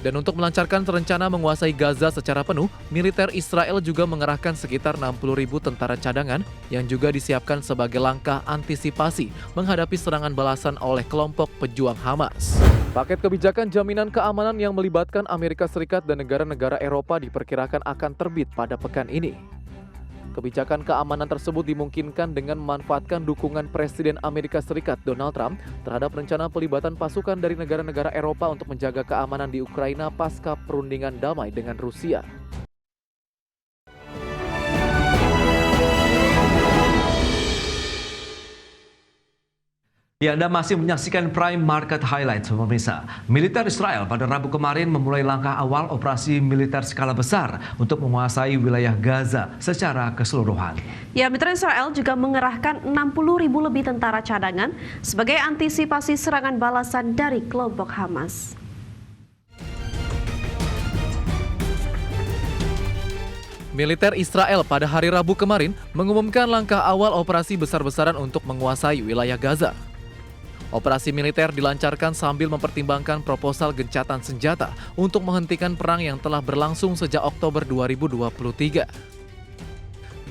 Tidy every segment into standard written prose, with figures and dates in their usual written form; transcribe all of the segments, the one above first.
Dan untuk melancarkan rencana menguasai Gaza secara penuh, militer Israel juga mengerahkan sekitar 60.000 tentara cadangan yang juga disiapkan sebagai langkah antisipasi menghadapi serangan balasan oleh kelompok pejuang Hamas. Paket kebijakan jaminan keamanan yang melibatkan Amerika Serikat dan negara-negara Eropa diperkirakan akan terbit pada pekan ini. Kebijakan keamanan tersebut dimungkinkan dengan memanfaatkan dukungan Presiden Amerika Serikat Donald Trump terhadap rencana pelibatan pasukan dari negara-negara Eropa untuk menjaga keamanan di Ukraina pasca perundingan damai dengan Rusia. Ya, Anda masih menyaksikan Prime Market Highlights, pemirsa. Militer Israel pada Rabu kemarin memulai langkah awal operasi militer skala besar untuk menguasai wilayah Gaza secara keseluruhan. Ya, militer Israel juga mengerahkan 60.000 lebih tentara cadangan sebagai antisipasi serangan balasan dari kelompok Hamas. Militer Israel pada hari Rabu kemarin mengumumkan langkah awal operasi besar-besaran untuk menguasai wilayah Gaza. Operasi militer dilancarkan sambil mempertimbangkan proposal gencatan senjata untuk menghentikan perang yang telah berlangsung sejak Oktober 2023.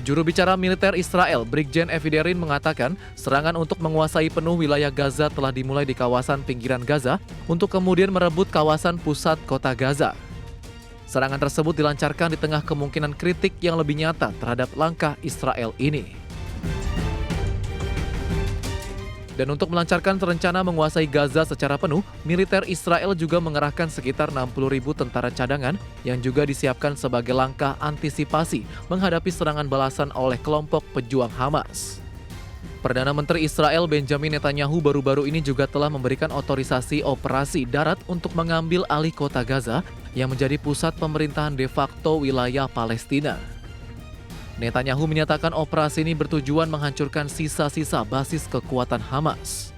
Juru bicara militer Israel, Brigjen Evi Derin mengatakan serangan untuk menguasai penuh wilayah Gaza telah dimulai di kawasan pinggiran Gaza untuk kemudian merebut kawasan pusat kota Gaza. Serangan tersebut dilancarkan di tengah kemungkinan kritik yang lebih nyata terhadap langkah Israel ini. Dan untuk melancarkan rencana menguasai Gaza secara penuh, militer Israel juga mengerahkan sekitar 60.000 tentara cadangan yang juga disiapkan sebagai langkah antisipasi menghadapi serangan balasan oleh kelompok pejuang Hamas. Perdana Menteri Israel Benjamin Netanyahu baru-baru ini juga telah memberikan otorisasi operasi darat untuk mengambil alih kota Gaza yang menjadi pusat pemerintahan de facto wilayah Palestina. Netanyahu menyatakan operasi ini bertujuan menghancurkan sisa-sisa basis kekuatan Hamas.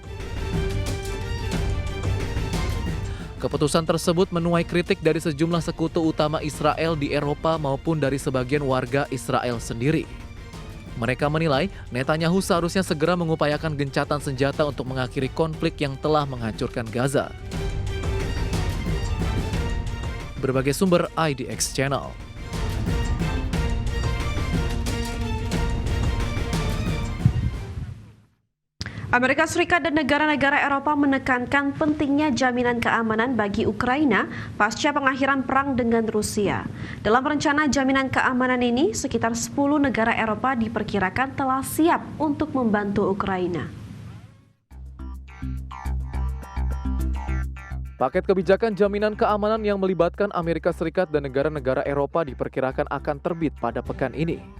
Keputusan tersebut menuai kritik dari sejumlah sekutu utama Israel di Eropa maupun dari sebagian warga Israel sendiri. Mereka menilai Netanyahu seharusnya segera mengupayakan gencatan senjata untuk mengakhiri konflik yang telah menghancurkan Gaza. Berbagai sumber IDX Channel. Amerika Serikat dan negara-negara Eropa menekankan pentingnya jaminan keamanan bagi Ukraina pasca pengakhiran perang dengan Rusia. Dalam rencana jaminan keamanan ini, sekitar 10 negara Eropa diperkirakan telah siap untuk membantu Ukraina. Paket kebijakan jaminan keamanan yang melibatkan Amerika Serikat dan negara-negara Eropa diperkirakan akan terbit pada pekan ini.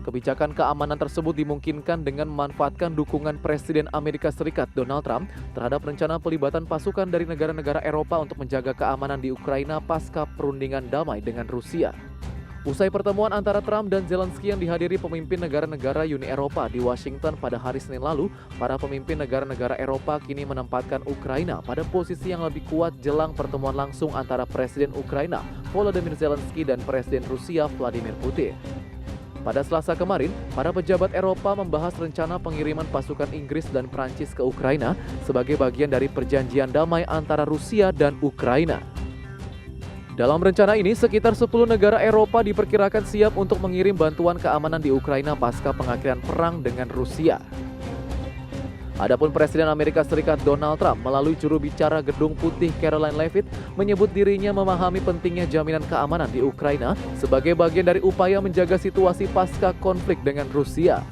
Kebijakan keamanan tersebut dimungkinkan dengan memanfaatkan dukungan Presiden Amerika Serikat Donald Trump terhadap rencana pelibatan pasukan dari negara-negara Eropa untuk menjaga keamanan di Ukraina pasca perundingan damai dengan Rusia. Usai pertemuan antara Trump dan Zelensky yang dihadiri pemimpin negara-negara Uni Eropa di Washington pada hari Senin lalu, para pemimpin negara-negara Eropa kini menempatkan Ukraina pada posisi yang lebih kuat jelang pertemuan langsung antara Presiden Ukraina Volodymyr Zelensky dan Presiden Rusia Vladimir Putin. Pada Selasa kemarin, para pejabat Eropa membahas rencana pengiriman pasukan Inggris dan Prancis ke Ukraina sebagai bagian dari perjanjian damai antara Rusia dan Ukraina. Dalam rencana ini, sekitar 10 negara Eropa diperkirakan siap untuk mengirim bantuan keamanan di Ukraina pasca pengakhiran perang dengan Rusia. Adapun Presiden Amerika Serikat Donald Trump melalui juru bicara Gedung Putih Caroline Leavitt menyebut dirinya memahami pentingnya jaminan keamanan di Ukraina sebagai bagian dari upaya menjaga situasi pasca konflik dengan Rusia.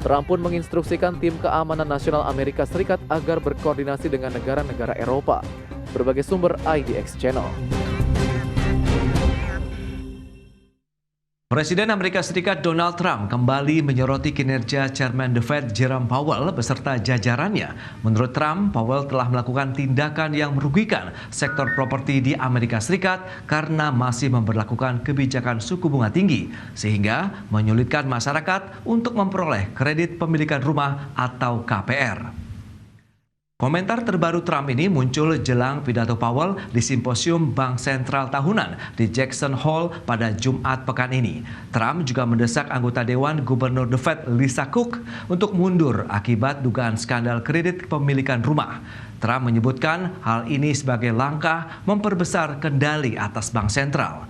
Trump pun menginstruksikan tim keamanan nasional Amerika Serikat agar berkoordinasi dengan negara-negara Eropa. Berbagai sumber IDX Channel. Presiden Amerika Serikat Donald Trump kembali menyoroti kinerja Chairman The Fed Jerome Powell beserta jajarannya. Menurut Trump, Powell telah melakukan tindakan yang merugikan sektor properti di Amerika Serikat karena masih memberlakukan kebijakan suku bunga tinggi, sehingga menyulitkan masyarakat untuk memperoleh kredit pemilikan rumah atau KPR. Komentar terbaru Trump ini muncul jelang pidato Powell di simposium Bank Sentral Tahunan di Jackson Hole pada Jumat pekan ini. Trump juga mendesak anggota Dewan Gubernur The Fed Lisa Cook untuk mundur akibat dugaan skandal kredit pemilikan rumah. Trump menyebutkan hal ini sebagai langkah memperbesar kendali atas bank sentral.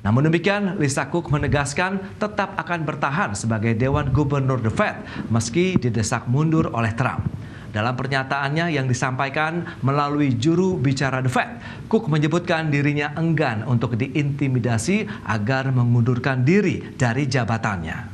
Namun demikian, Lisa Cook menegaskan tetap akan bertahan sebagai Dewan Gubernur The Fed meski didesak mundur oleh Trump. Dalam pernyataannya yang disampaikan melalui juru bicara The Fed, Cook menyebutkan dirinya enggan untuk diintimidasi agar mengundurkan diri dari jabatannya.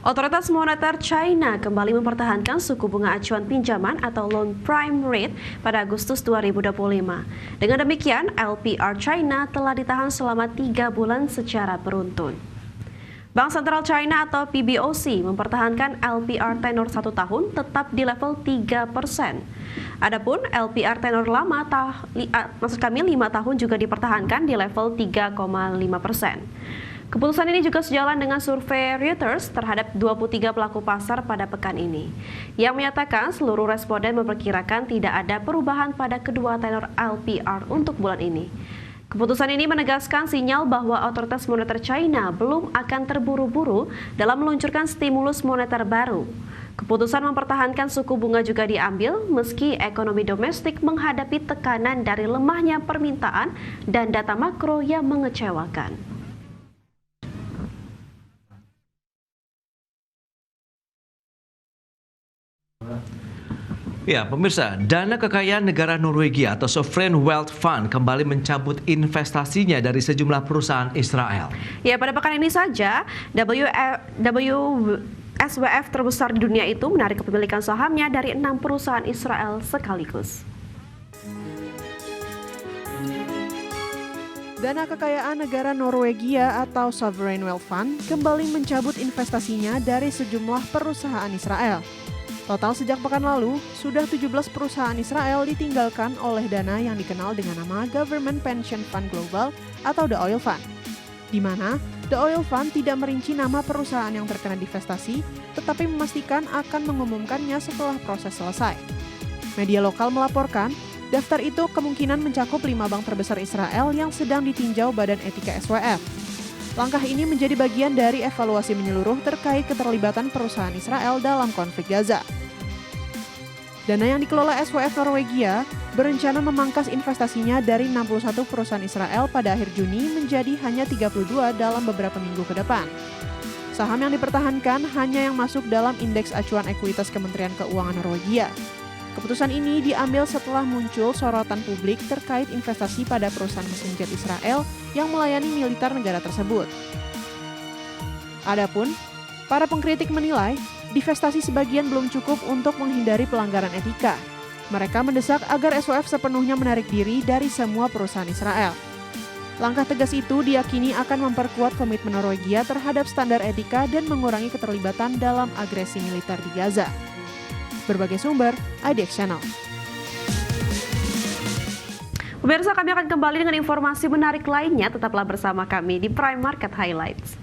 Otoritas Moneter China kembali mempertahankan suku bunga acuan pinjaman atau loan prime rate pada Agustus 2025. Dengan demikian, LPR China telah ditahan selama 3 bulan secara beruntun. Bank Sentral China atau PBOC mempertahankan LPR tenor 1 tahun tetap di level 3%. Adapun LPR tenor lama 5 tahun juga dipertahankan di level 3,5%. Keputusan ini juga sejalan dengan survei Reuters terhadap 23 pelaku pasar pada pekan ini, yang menyatakan seluruh responden memperkirakan tidak ada perubahan pada kedua tenor LPR untuk bulan ini. Keputusan ini menegaskan sinyal bahwa otoritas moneter China belum akan terburu-buru dalam meluncurkan stimulus moneter baru. Keputusan mempertahankan suku bunga juga diambil meski ekonomi domestik menghadapi tekanan dari lemahnya permintaan dan data makro yang mengecewakan. Ya, pemirsa, dana kekayaan negara Norwegia atau Sovereign Wealth Fund kembali mencabut investasinya dari sejumlah perusahaan Israel. Ya, pada pekan ini saja, SWF terbesar di dunia itu menarik kepemilikan sahamnya dari 6 perusahaan Israel sekaligus. Dana kekayaan negara Norwegia atau Sovereign Wealth Fund kembali mencabut investasinya dari sejumlah perusahaan Israel. Total sejak pekan lalu, sudah 17 perusahaan Israel ditinggalkan oleh dana yang dikenal dengan nama Government Pension Fund Global atau The Oil Fund, di mana The Oil Fund tidak merinci nama perusahaan yang terkena divestasi, tetapi memastikan akan mengumumkannya setelah proses selesai. Media lokal melaporkan, daftar itu kemungkinan mencakup 5 bank terbesar Israel yang sedang ditinjau Badan Etika SWF. Langkah ini menjadi bagian dari evaluasi menyeluruh terkait keterlibatan perusahaan Israel dalam konflik Gaza. Dana yang dikelola SWF Norwegia berencana memangkas investasinya dari 61 perusahaan Israel pada akhir Juni menjadi hanya 32 dalam beberapa minggu ke depan. Saham yang dipertahankan hanya yang masuk dalam indeks acuan ekuitas Kementerian Keuangan Norwegia. Keputusan ini diambil setelah muncul sorotan publik terkait investasi pada perusahaan mesin jet Israel yang melayani militer negara tersebut. Adapun, para pengkritik menilai divestasi sebagian belum cukup untuk menghindari pelanggaran etika. Mereka mendesak agar SWF sepenuhnya menarik diri dari semua perusahaan Israel. Langkah tegas itu diyakini akan memperkuat komitmen Norwegia terhadap standar etika dan mengurangi keterlibatan dalam agresi militer di Gaza. Berbagai sumber, IDX Channel. Pemirsa, kami akan kembali dengan informasi menarik lainnya. Tetaplah bersama kami di Prime Market Highlights.